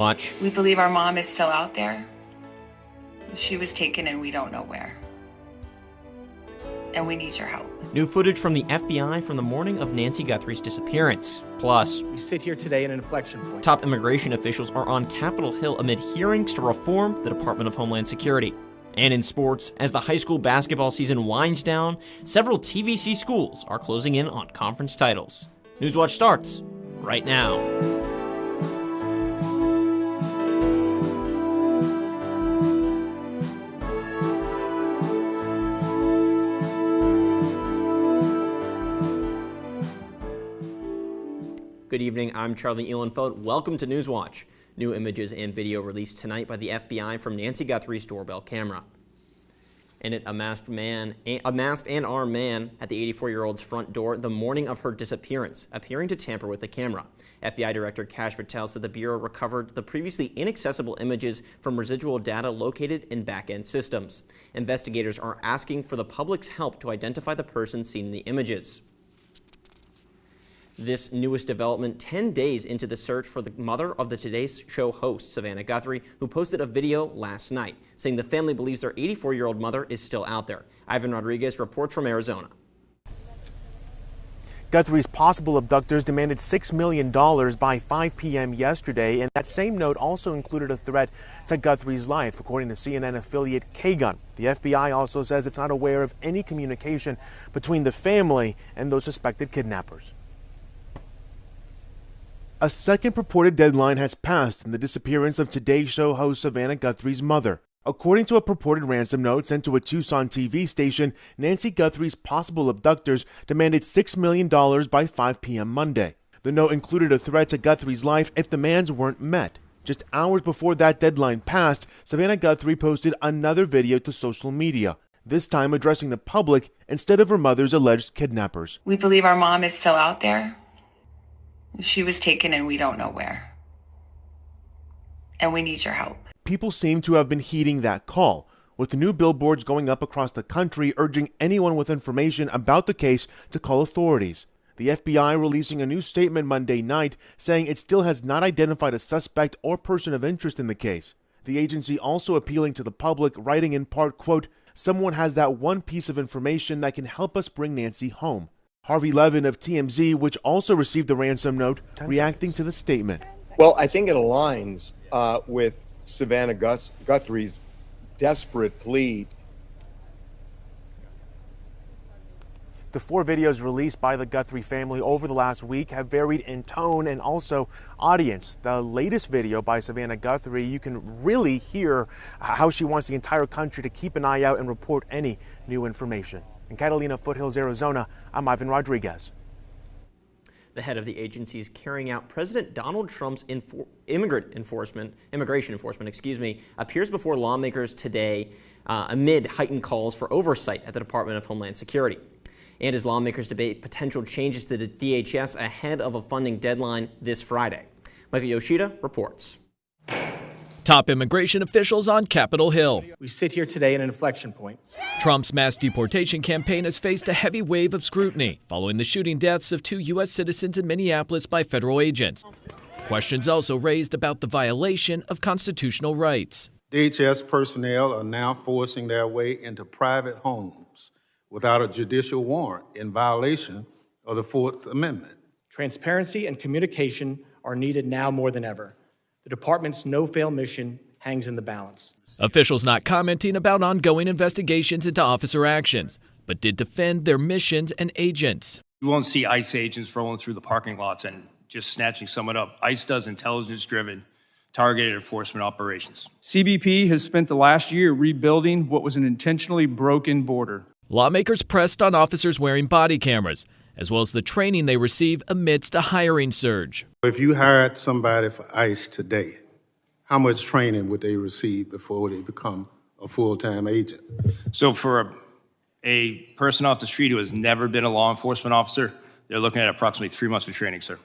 Watch. We believe our mom is still out there. She was taken and we don't know where. And we need your help. New footage from the FBI from the morning of Nancy Guthrie's disappearance. Plus, we sit here today at an inflection point. Top immigration officials are on Capitol Hill amid hearings to reform the Department of Homeland Security. And in sports, as the high school basketball season winds down, several TVC schools are closing in on conference titles. Newswatch starts right now. Good evening, I'm Charlie Ehlenfeld. Welcome to Newswatch. New images and video released tonight by the FBI from Nancy Guthrie's doorbell camera. And a masked and armed man at the 84-year-old's front door the morning of her disappearance, appearing to tamper with the camera. FBI Director Kash Patel said the Bureau recovered the previously inaccessible images from residual data located in back-end systems. Investigators are asking for the public's help to identify the person seen in the images. This newest development 10 days into the search for the mother of the Today Show host, Savannah Guthrie, who posted a video last night saying the family believes their 84-year-old mother is still out there. Ivan Rodriguez reports from Arizona. Guthrie's possible abductors demanded $6 million by 5 p.m. yesterday, and that same note also included a threat to Guthrie's life, according to CNN affiliate Kagan. The FBI also says it's not aware of any communication between the family and those suspected kidnappers. A second purported deadline has passed in the disappearance of Today Show host Savannah Guthrie's mother. According to a purported ransom note sent to a Tucson TV station, Nancy Guthrie's possible abductors demanded $6 million by 5 p.m. Monday. The note included a threat to Guthrie's life if demands weren't met. Just hours before that deadline passed, Savannah Guthrie posted another video to social media, this time addressing the public instead of her mother's alleged kidnappers. We believe our mom is still out there. She was taken and we don't know where. And we need your help. People seem to have been heeding that call, with new billboards going up across the country urging anyone with information about the case to call authorities. The FBI releasing a new statement Monday night saying it still has not identified a suspect or person of interest in the case. The agency also appealing to the public, writing in part, quote, "Someone has that one piece of information that can help us bring Nancy home." Harvey Levin of TMZ, which also received the ransom note, reacting to the statement. Well, I think it aligns with Savannah Guthrie's desperate plea. The 4 videos released by the Guthrie family over the last week have varied in tone and also audience. The latest video by Savannah Guthrie, you can really hear how she wants the entire country to keep an eye out and report any new information. In Catalina Foothills, Arizona, I'm Ivan Rodriguez. The head of the agency is carrying out President Donald Trump's immigration enforcement, appears before lawmakers today amid heightened calls for oversight at the Department of Homeland Security. And as lawmakers debate potential changes to the DHS ahead of a funding deadline this Friday. Michael Yoshida reports. Top immigration officials on Capitol Hill. We sit here today at an inflection point. Trump's mass deportation campaign has faced a heavy wave of scrutiny following the shooting deaths of 2 U.S. citizens in Minneapolis by federal agents. Questions also raised about the violation of constitutional rights. DHS personnel are now forcing their way into private homes without a judicial warrant in violation of the Fourth Amendment. Transparency and communication are needed now more than ever. The department's no-fail mission hangs in the balance. Officials not commenting about ongoing investigations into officer actions, but did defend their missions and agents. You won't see ICE agents rolling through the parking lots and just snatching someone up. ICE does intelligence-driven, targeted enforcement operations. CBP has spent the last year rebuilding what was an intentionally broken border. Lawmakers pressed on officers wearing body cameras, as well as the training they receive amidst a hiring surge. If you hired somebody for ICE today, how much training would they receive before they become a full-time agent? So for a person off the street who has never been a law enforcement officer, they're looking at approximately 3 months of training, sir.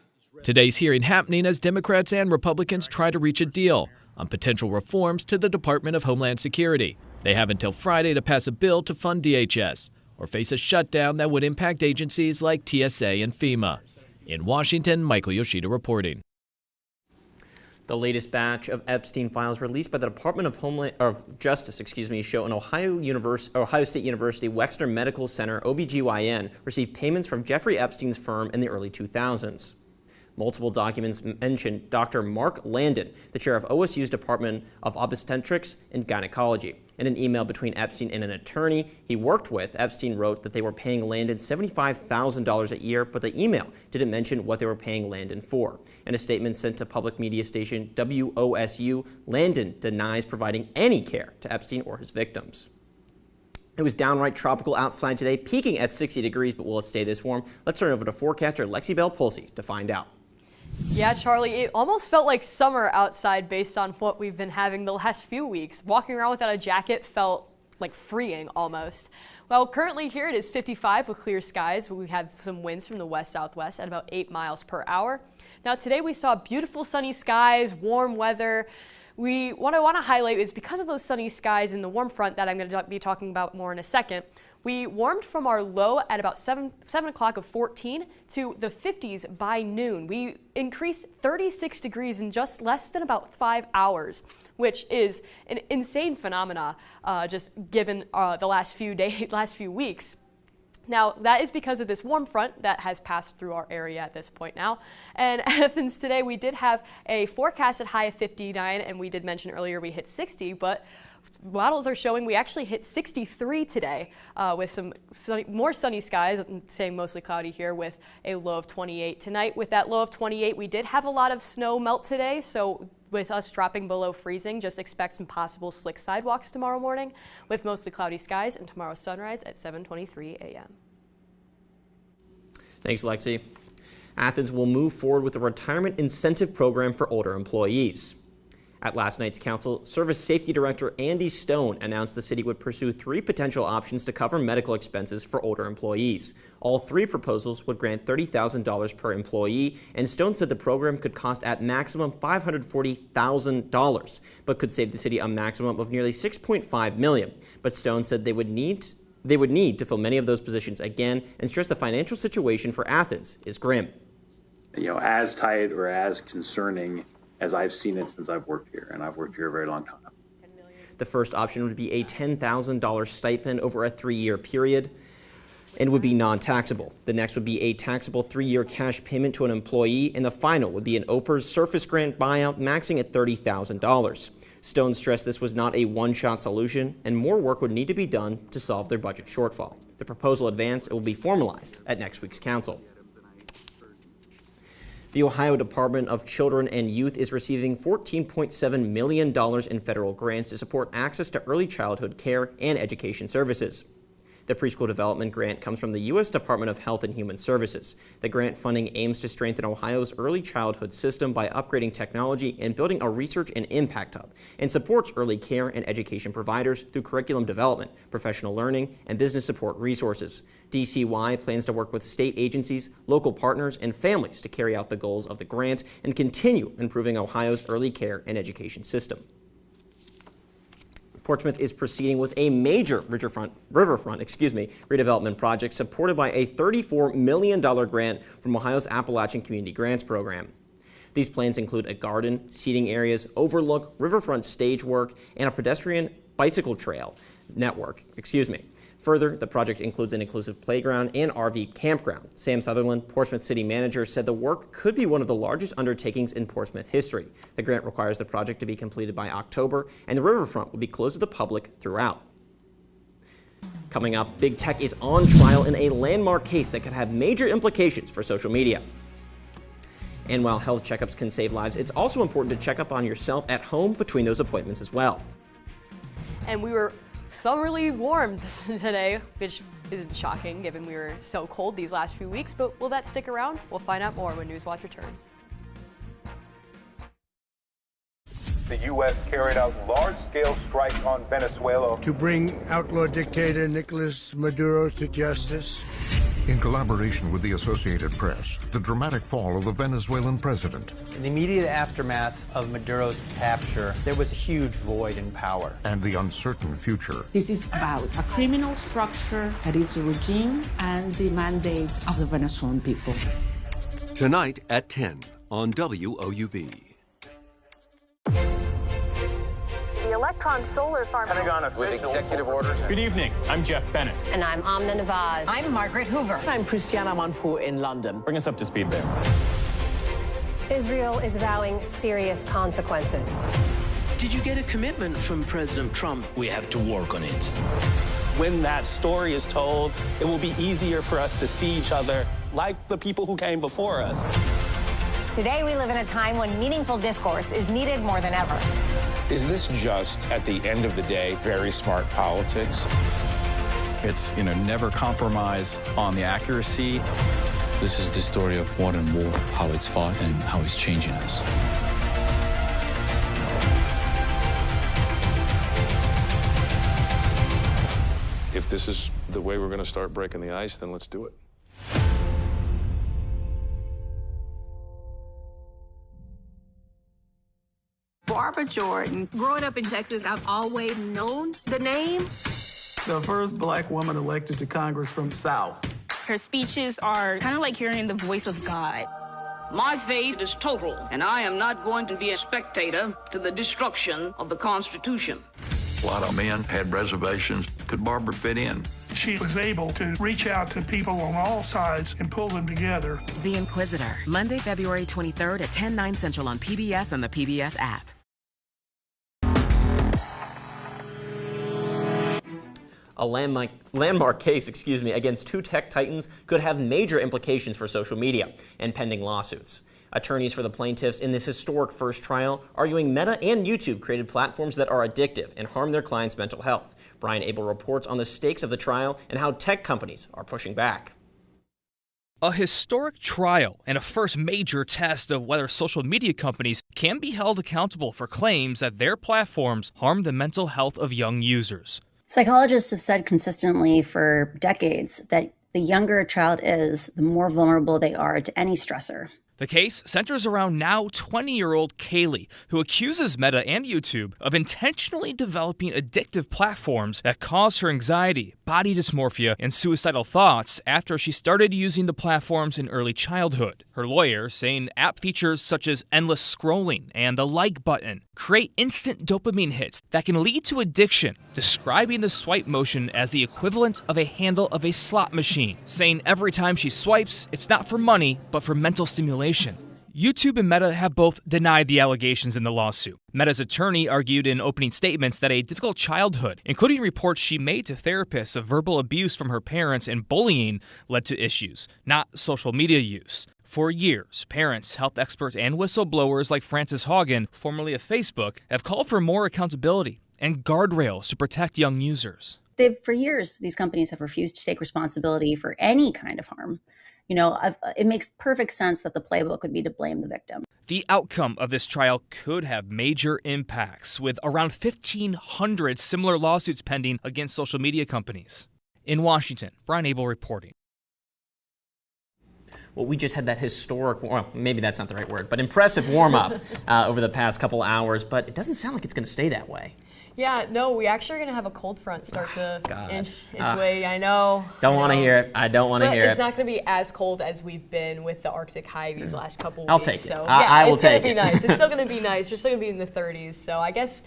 Today's hearing happening as Democrats and Republicans try to reach a deal on potential reforms to the Department of Homeland Security. They have until Friday to pass a bill to fund DHS or face a shutdown that would impact agencies like TSA and FEMA. In Washington, Michael Yoshida reporting. The latest batch of Epstein files released by the Department of Justice, show an Ohio State University Wexner Medical Center OBGYN received payments from Jeffrey Epstein's firm in the early 2000s. Multiple documents mention Dr. Mark Landon, the chair of OSU's Department of Obstetrics and Gynecology. In an email between Epstein and an attorney he worked with, Epstein wrote that they were paying Landon $75,000 a year, but the email didn't mention what they were paying Landon for. In a statement sent to public media station WOSU, Landon denies providing any care to Epstein or his victims. It was downright tropical outside today, peaking at 60 degrees, but will it stay this warm? Let's turn over to forecaster Lexi Bell Pulsey to find out. Yeah, Charlie, it almost felt like summer outside based on what we've been having the last few weeks. Walking around without a jacket felt like freeing almost. Well, currently here it is 55 with clear skies. We have some winds from the west-southwest at about 8 miles per hour. Now today we saw beautiful sunny skies, warm weather. What I want to highlight is because of those sunny skies and the warm front that I'm going to be talking about more in a second, we warmed from our low at about 7 o'clock of 14 to the 50s by noon. We increased 36 degrees in just less than about 5 hours, which is an insane phenomena just given the last few weeks. Now, that is because of this warm front that has passed through our area at this point now. And Athens today, we did have a forecasted high of 59, and we did mention earlier we hit 60, but models are showing we actually hit 63 today with some more sunny skies, staying mostly cloudy here with a low of 28. Tonight, with that low of 28, we did have a lot of snow melt today, so with us dropping below freezing, just expect some possible slick sidewalks tomorrow morning with mostly cloudy skies and tomorrow's sunrise at 7:23 a.m. Thanks, Lexi. Athens will move forward with a retirement incentive program for older employees. At last night's council, Service Safety Director Andy Stone announced the city would pursue 3 potential options to cover medical expenses for older employees. All 3 proposals would grant $30,000 per employee, and Stone said the program could cost at maximum $540,000, but could save the city a maximum of nearly $6.5 million. But Stone said they would need to fill many of those positions again, and stressed the financial situation for Athens is grim. As tight or as concerning as I've seen it since I've worked here, and I've worked here a very long time. The first option would be a $10,000 stipend over a 3-year period and would be non-taxable. The next would be a taxable 3-year cash payment to an employee, and the final would be an OPERS surface grant buyout maxing at $30,000. Stone stressed this was not a one-shot solution, and more work would need to be done to solve their budget shortfall. The proposal advanced and will be formalized at next week's council. The Ohio Department of Children and Youth is receiving $14.7 million in federal grants to support access to early childhood care and education services. The preschool development grant comes from the U.S. Department of Health and Human Services. The grant funding aims to strengthen Ohio's early childhood system by upgrading technology and building a research and impact hub, and supports early care and education providers through curriculum development, professional learning, and business support resources. DCY plans to work with state agencies, local partners, and families to carry out the goals of the grant and continue improving Ohio's early care and education system. Portsmouth is proceeding with a major riverfront redevelopment project supported by a $34 million grant from Ohio's Appalachian Community Grants Program. These plans include a garden, seating areas, overlook, riverfront stage work, and a pedestrian bicycle trail network. Further, the project includes an inclusive playground and RV campground. Sam Sutherland, Portsmouth City Manager, said the work could be one of the largest undertakings in Portsmouth history. The grant requires the project to be completed by October, and the riverfront will be closed to the public throughout. Coming up, Big Tech is on trial in a landmark case that could have major implications for social media. And while health checkups can save lives, it's also important to check up on yourself at home between those appointments as well. And we were summerly warm today, which isn't shocking given we were so cold these last few weeks, but will that stick around? We'll find out more when Newswatch returns. The U.S. carried out large-scale strikes on Venezuela to bring outlaw dictator Nicolas Maduro to justice. In collaboration with the Associated Press, the dramatic fall of the Venezuelan president. In the immediate aftermath of Maduro's capture, there was a huge void in power. And the uncertain future. This is about a criminal structure that is the regime and the mandate of the Venezuelan people. Tonight at 10 on WOUB. Electron Solar Farm. Pentagon with executive orders. Good evening. I'm Jeff Bennett. And I'm Amna Nawaz. I'm Margaret Hoover. I'm Christiana Manfou in London. Bring us up to speed there. Israel is vowing serious consequences. Did you get a commitment from President Trump? We have to work on it. When that story is told, it will be easier for us to see each other like the people who came before us. Today, we live in a time when meaningful discourse is needed more than ever. Is this just, at the end of the day, very smart politics? It's, never compromise on the accuracy. This is the story of modern war, how it's fought and how it's changing us. If this is the way we're going to start breaking the ice, then let's do it. Barbara Jordan. Growing up in Texas, I've always known the name. The first black woman elected to Congress from the South. Her speeches are kind of like hearing the voice of God. My faith is total, and I am not going to be a spectator to the destruction of the Constitution. A lot of men had reservations. Could Barbara fit in? She was able to reach out to people on all sides and pull them together. The Inquisitor, Monday, February 23rd at 10, 9 Central on PBS and the PBS app. A landmark case, against two tech titans could have major implications for social media and pending lawsuits. Attorneys for the plaintiffs in this historic first trial arguing Meta and YouTube created platforms that are addictive and harm their clients' mental health. Brian Abel reports on the stakes of the trial and how tech companies are pushing back. A historic trial and a first major test of whether social media companies can be held accountable for claims that their platforms harm the mental health of young users. Psychologists have said consistently for decades that the younger a child is, the more vulnerable they are to any stressor. The case centers around now 20-year-old Kaylee, who accuses Meta and YouTube of intentionally developing addictive platforms that cause her anxiety, body dysmorphia, and suicidal thoughts after she started using the platforms in early childhood. Her lawyer saying app features such as endless scrolling and the like button create instant dopamine hits that can lead to addiction, describing the swipe motion as the equivalent of a handle of a slot machine, saying every time she swipes, it's not for money, but for mental stimulation. YouTube and Meta have both denied the allegations in the lawsuit. Meta's attorney argued in opening statements that a difficult childhood, including reports she made to therapists of verbal abuse from her parents and bullying, led to issues, not social media use. For years, parents, health experts, and whistleblowers like Frances Haugen, formerly of Facebook, have called for more accountability and guardrails to protect young users. For years, these companies have refused to take responsibility for any kind of harm. It makes perfect sense that the playbook would be to blame the victim. The outcome of this trial could have major impacts, with around 1,500 similar lawsuits pending against social media companies. In Washington, Brian Abel reporting. Well, we just had that historic, well, maybe that's not the right word, but impressive warm-up over the past couple hours, but it doesn't sound like it's going to stay that way. Yeah, no, we actually are going to have a cold front start to inch its way. I know. Don't want to hear it. I don't want to hear it. It's not going to be as cold as we've been with the Arctic high these last couple weeks. I'll take it. So, I will take it. It's going to be nice. It's still going to be nice. We're still going to be in the 30s. So I guess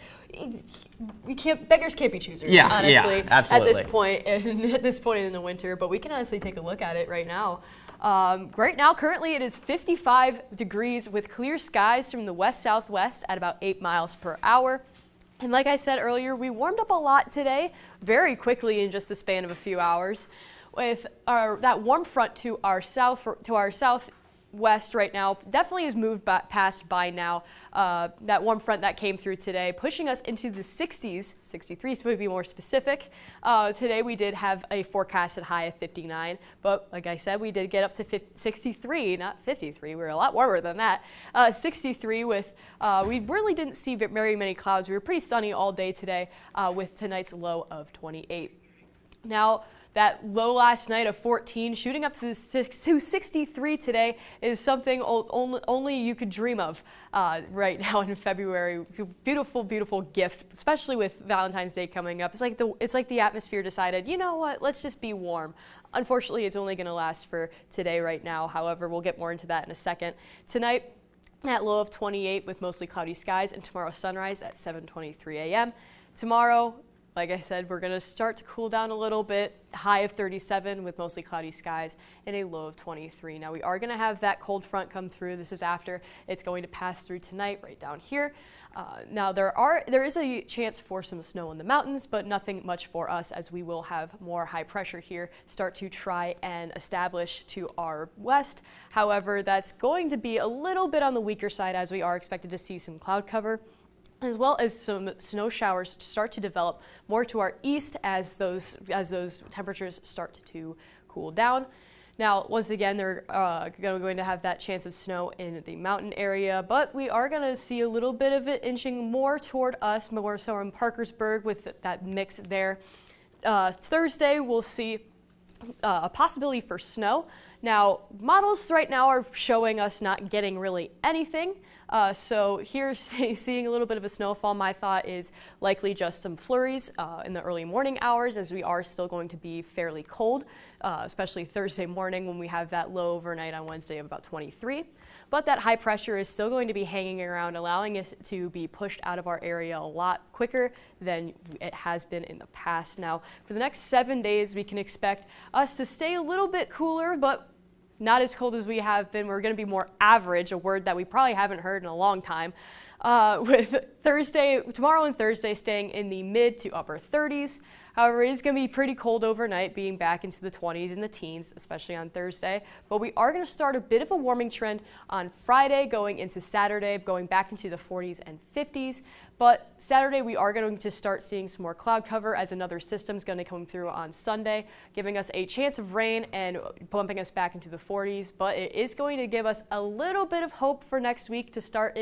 beggars can't be choosers, honestly, absolutely. at this point in the winter. But we can honestly take a look at it right now. Right now, currently, it is 55 degrees with clear skies from the west-southwest at about 8 miles per hour. And like I said earlier, we warmed up a lot today, very quickly in just the span of a few hours, with that warm front to our southwest right now. Definitely has moved past by now. That warm front that came through today, pushing us into the 60s, 63 to be more specific. Today we did have a forecasted high of 59, but like I said, we did get up to 63, not 53. We were a lot warmer than that. 63 with, we really didn't see very many clouds. We were pretty sunny all day today with tonight's low of 28. Now, that low last night of 14, shooting up to 63 today is something only you could dream of right now in February. Beautiful, beautiful gift, especially with Valentine's Day coming up. It's like the atmosphere decided, you know what, let's just be warm. Unfortunately, it's only going to last for today right now. However, we'll get more into that in a second. Tonight, At low of 28 with mostly cloudy skies, and tomorrow sunrise at 7:23 a.m. Tomorrow, like I said, we're going to start to cool down a little bit. High of 37 with mostly cloudy skies and a low of 23. Now we are going to have that cold front come through. This is after it's going to pass through tonight right down here. Now there is a chance for some snow in the mountains, but nothing much for us, as we will have more high pressure here start to try and establish to our west. However, that's going to be a little bit on the weaker side, as we are expected to see some cloud cover, as well as some snow showers start to develop more to our east as those temperatures start to cool down. Now, once again, they're going to have that chance of snow in the mountain area, but we are going to see a little bit of it inching more toward us, more so in Parkersburg with that mix there. Thursday, we'll see a possibility for snow. Now, models right now are showing us not getting really anything. So here, seeing a little bit of a snowfall, my thought is likely just some flurries in the early morning hours, as we are still going to be fairly cold, especially Thursday morning when we have that low overnight on Wednesday of about 23. But that high pressure is still going to be hanging around, allowing it to be pushed out of our area a lot quicker than it has been in the past. Now, for the next 7 days, we can expect us to stay a little bit cooler, but not as cold as we have been. We're going to be more average, a word that we probably haven't heard in a long time, with tomorrow and Thursday staying in the mid to upper 30s. However, it is going to be pretty cold overnight, being back into the 20s and the teens, especially on Thursday. But we are going to start a bit of a warming trend on Friday, going into Saturday, going back into the 40s and 50s. But Saturday, we are going to start seeing some more cloud cover, as another system is going to come through on Sunday, giving us a chance of rain and bumping us back into the 40s. But it is going to give us a little bit of hope for next week to start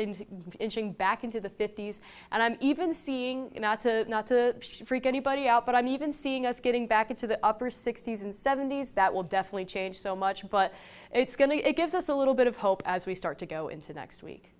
inching back into the 50s. And I'm even seeing, not to freak anybody out, but I'm even seeing us getting back into the upper 60s and 70s. That will definitely change so much, but it gives us a little bit of hope as we start to go into next week.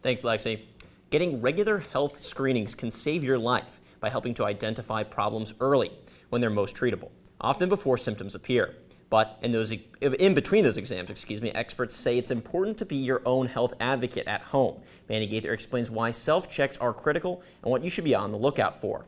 Thanks, Lexi. Getting regular health screenings can save your life by helping to identify problems early when they're most treatable, often before symptoms appear. But in between those exams, experts say it's important to be your own health advocate at home. Manny Gaither explains why self-checks are critical and what you should be on the lookout for.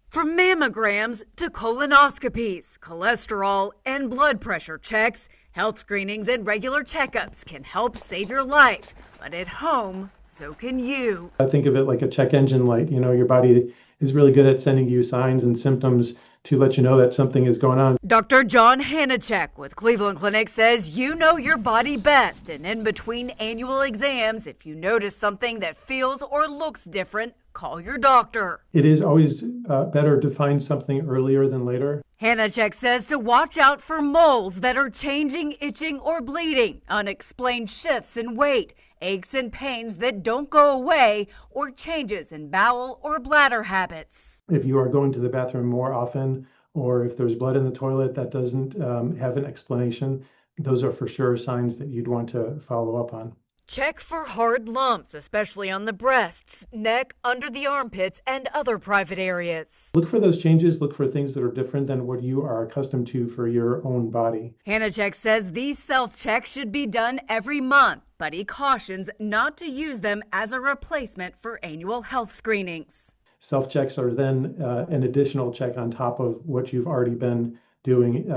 From mammograms to colonoscopies, cholesterol and blood pressure checks, health screenings and regular checkups can help save your life. But at home, so can you. I think of it like a check engine light. You know, your body is really good at sending you signs and symptoms to let you know that something is going on. Dr. John Hanachek with Cleveland Clinic says you know your body best, and in between annual exams, if you notice something that feels or looks different, call your doctor. It is always better to find something earlier than later. Hanachek says to watch out for moles that are changing, itching, or bleeding, unexplained shifts in weight, aches and pains that don't go away, or changes in bowel or bladder habits. If you are going to the bathroom more often, or if there's blood in the toilet that doesn't have an explanation, those are for sure signs that you'd want to follow up on. Check for hard lumps, especially on the breasts, neck, under the armpits, and other private areas. Look for those changes. Look for things that are different than what you are accustomed to for your own body. Hanachek says these self-checks should be done every month, but he cautions not to use them as a replacement for annual health screenings. Self-checks are then an additional check on top of what you've already been doing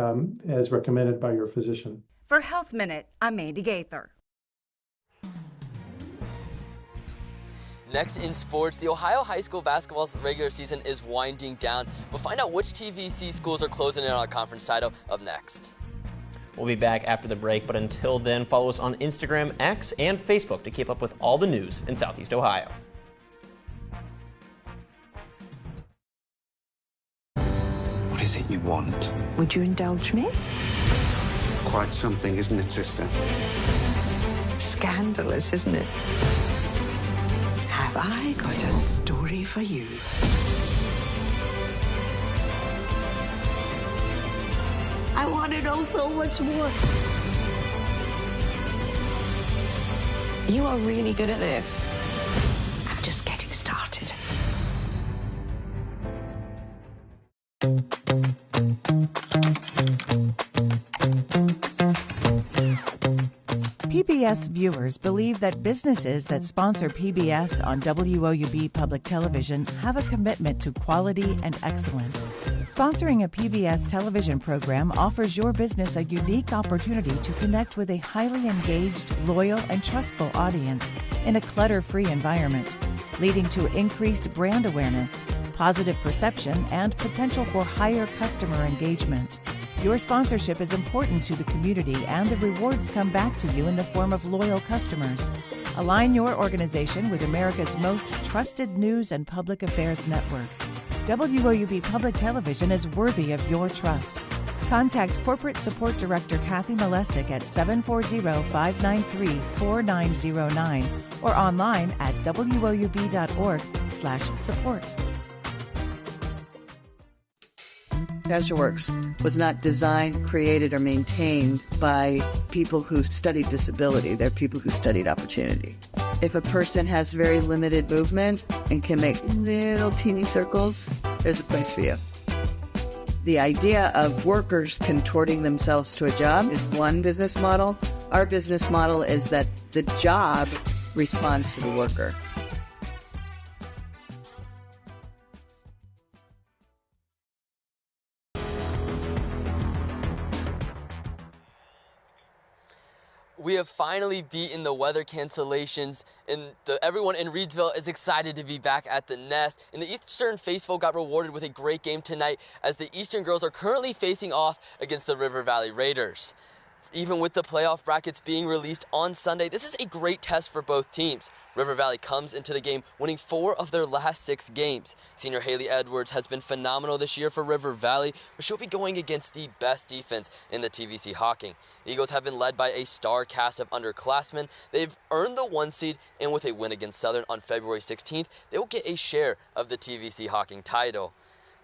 as recommended by your physician. For Health Minute, I'm Mandy Gaither. Next in sports, the Ohio high school basketball's regular season is winding down. We'll find out which TVC schools are closing in on a conference title up next. We'll be back after the break, but until then, follow us on Instagram, X, and Facebook to keep up with all the news in Southeast Ohio. What is it you want? Would you indulge me? Quite something, isn't it, sister? Scandalous, isn't it? Have I got a story for you? I want it all so much more. You are really good at this. I'm just getting started. PBS viewers believe that businesses that sponsor PBS on WOUB Public Television have a commitment to quality and excellence. Sponsoring a PBS television program offers your business a unique opportunity to connect with a highly engaged, loyal, and trustful audience in a clutter-free environment, leading to increased brand awareness, positive perception, and potential for higher customer engagement. Your sponsorship is important to the community, and the rewards come back to you in the form of loyal customers. Align your organization with America's most trusted news and public affairs network. WOUB Public Television is worthy of your trust. Contact Corporate Support Director Kathy Malesic at 740-593-4909 or online at woub.org/support. CasualWorks was not designed, created, or maintained by people who studied disability. They're people who studied opportunity. If a person has very limited movement and can make little teeny circles, there's a place for you. The idea of workers contorting themselves to a job is one business model. Our business model is that the job responds to the worker. We have finally beaten the weather cancellations, and everyone in Reidsville is excited to be back at the Nest. And the Eastern Faithful got rewarded with a great game tonight, as the Eastern girls are currently facing off against the River Valley Raiders. Even with the playoff brackets being released on Sunday, this is a great test for both teams. River Valley comes into the game winning 4 of their last 6 games. Senior Haley Edwards has been phenomenal this year for River Valley, but she'll be going against the best defense in the TVC Hawking. The Eagles have been led by a star cast of underclassmen. They've earned the 1 seed, and with a win against Southern on February 16th, they will get a share of the TVC Hawking title.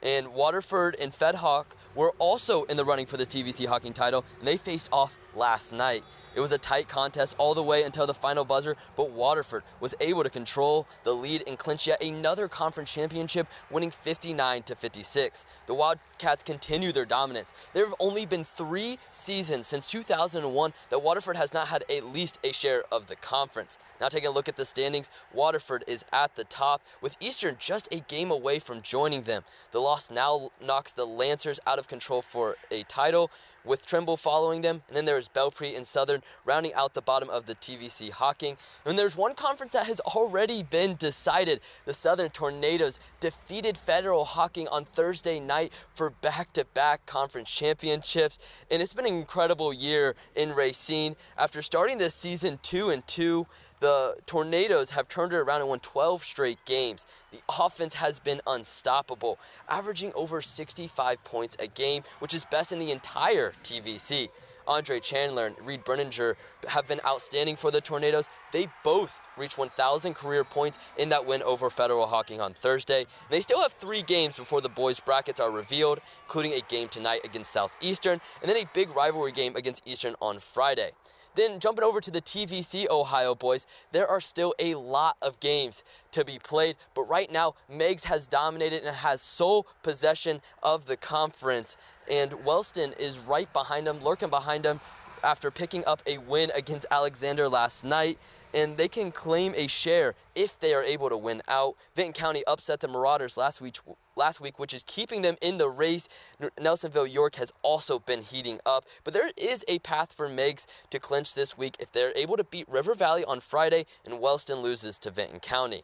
And Waterford and Fed Hawk were also in the running for the TVC Hawking title, and they faced off last night. It was a tight contest all the way until the final buzzer, but Waterford was able to control the lead and clinch yet another conference championship, winning 59-56. The Wildcats continue their dominance. There have only been 3 seasons since 2001 that Waterford has not had at least a share of the conference. Now taking a look at the standings, Waterford is at the top, with Eastern just a game away from joining them. The loss now knocks the Lancers out of control for a title, with Trimble following them, and then there's Belpre and Southern rounding out the bottom of the TVC Hawking. And there's one conference that has already been decided. The Southern Tornadoes defeated Federal Hawking on Thursday night for back-to-back conference championships, and it's been an incredible year in Racine. After starting this season 2-2, the Tornadoes have turned it around and won 12 straight games. The offense has been unstoppable, averaging over 65 points a game, which is best in the entire TVC. Andre Chandler and Reed Berninger have been outstanding for the Tornadoes. They both reached 1,000 career points in that win over Federal Hawking on Thursday. They still have 3 games before the boys' brackets are revealed, including a game tonight against Southeastern, and then a big rivalry game against Eastern on Friday. Then jumping over to the TVC Ohio boys, there are still a lot of games to be played, but right now Meigs has dominated and has sole possession of the conference, and Wellston is right behind them, lurking behind them after picking up a win against Alexander last night, and they can claim a share if they are able to win out. Vinton County upset the Marauders last week, which is keeping them in the race. Nelsonville York has also been heating up, but there is a path for Meigs to clinch this week if they're able to beat River Valley on Friday and Wellston loses to Vinton County.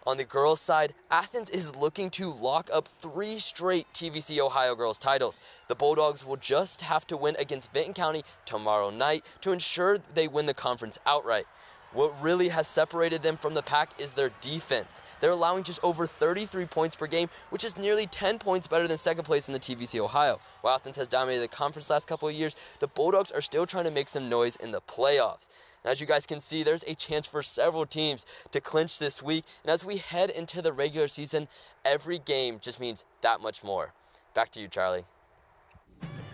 On the girls' side, Athens is looking to lock up 3 straight TVC Ohio girls titles. The Bulldogs will just have to win against Vinton County tomorrow night to ensure they win the conference outright. What really has separated them from the pack is their defense. They're allowing just over 33 points per game, which is nearly 10 points better than second place in the TVC Ohio. While Athens has dominated the conference last couple of years, the Bulldogs are still trying to make some noise in the playoffs. And as you guys can see, there's a chance for several teams to clinch this week. And as we head into the regular season, every game just means that much more. Back to you, Charlie.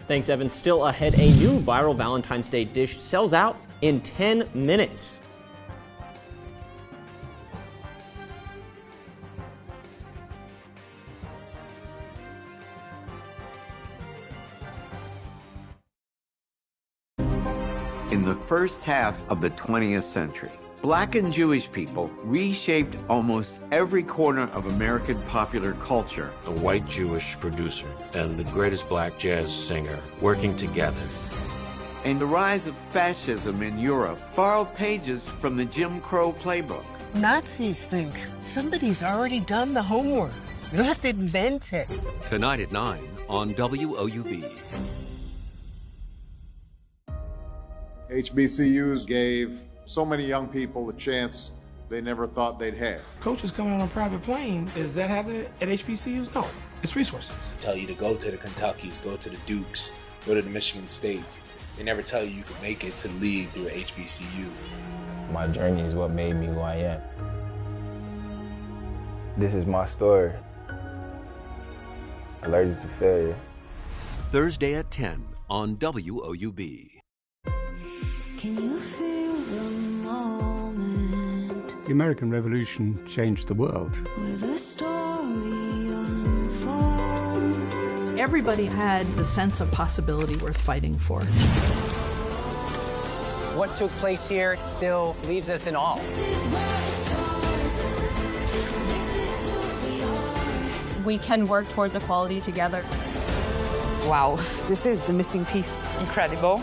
Thanks, Evan. Still ahead, a new viral Valentine's Day dish sells out in 10 minutes. in the first half of the 20th century. Black and Jewish people reshaped almost every corner of American popular culture. A white Jewish producer and the greatest black jazz singer working together. And the rise of fascism in Europe borrowed pages from the Jim Crow playbook. Nazis think somebody's already done the homework. You don't have to invent it. Tonight at 9 on WOUB. HBCUs gave so many young people a chance they never thought they'd have. Coaches coming on a private plane, is that happening at HBCUs? No, it's resources. Tell you to go to the Kentuckys, go to the Dukes, go to the Michigan States. They never tell you can make it to the league through a HBCU. My journey is what made me who I am. This is my story. Allergic to failure. Thursday at 10 on WOUB. Can you feel the moment? The American Revolution changed the world. Where the story unfolds. Everybody had the sense of possibility worth fighting for. What took place here still leaves us in awe. We can work towards equality together. Wow, this is the missing piece. Incredible.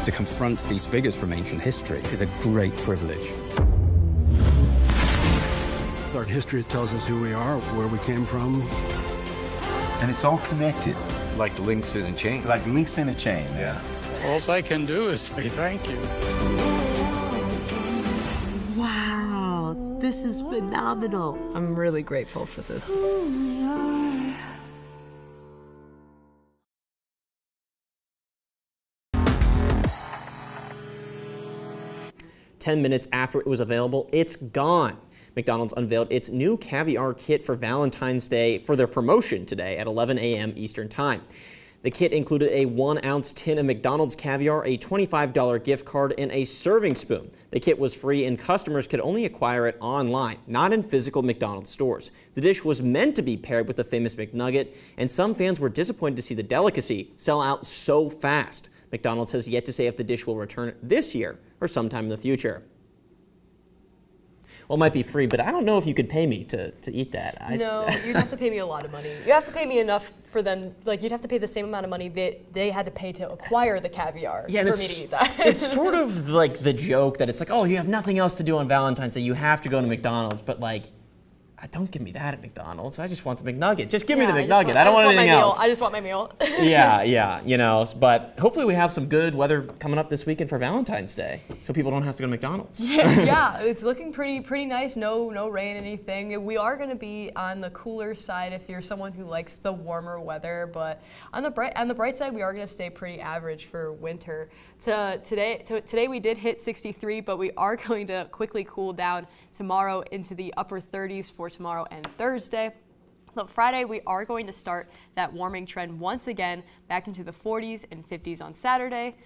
To confront these figures from ancient history is a great privilege. Our history tells us who we are, where we came from. And it's all connected. Like links in a chain. Like links in a chain, yeah. All I can do is say thank you. Wow, this is phenomenal. I'm really grateful for this. 10 minutes after it was available, it's gone. McDonald's unveiled its new caviar kit for Valentine's Day for their promotion today at 11 a.m. Eastern Time. The kit included a 1-ounce tin of McDonald's caviar, a $25 gift card, and a serving spoon. The kit was free and customers could only acquire it online, not in physical McDonald's stores. The dish was meant to be paired with the famous McNugget, and some fans were disappointed to see the delicacy sell out so fast. McDonald's has yet to say if the dish will return this year or sometime in the future. Well, it might be free, but I don't know if you could pay me to eat that. No, you'd have to pay me a lot of money. You have to pay me enough for them, like you'd have to pay the same amount of money that they had to pay to acquire the caviar for me to eat that. It's sort of like the joke that it's like, oh, you have nothing else to do on Valentine's Day, you have to go to McDonald's, but like, don't give me that at McDonald's. I just want the McNugget. Just give me the McNugget. I don't want anything else. I just want my meal. yeah, you know, but hopefully we have some good weather coming up this weekend for Valentine's Day, so people don't have to go to McDonald's. Yeah, it's looking pretty nice. No rain, anything. We are going to be on the cooler side if you're someone who likes the warmer weather, but on the bright side, we are going to stay pretty average for winter. Today we did hit 63, but we are going to quickly cool down tomorrow into the upper 30s for tomorrow and Thursday. But Friday, we are going to start that warming trend once again back into the 40s and 50s on Saturday.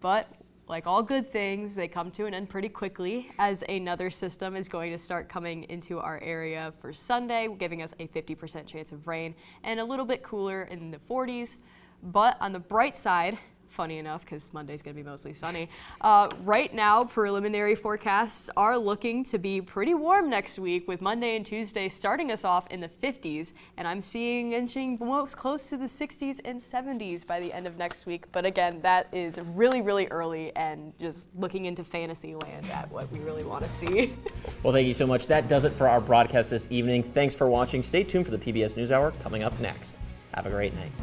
But like all good things, they come to an end pretty quickly as another system is going to start coming into our area for Sunday, giving us a 50% chance of rain and a little bit cooler in the 40s. But on the bright side, funny enough, because Monday's going to be mostly sunny. Right now, preliminary forecasts are looking to be pretty warm next week, with Monday and Tuesday starting us off in the 50s, and I'm seeing inching most close to the 60s and 70s by the end of next week. But again, that is really early and just looking into fantasy land at what we really want to see. Well, thank you so much. That does it for our broadcast this evening. Thanks for watching. Stay tuned for the PBS NewsHour coming up next. Have a great night.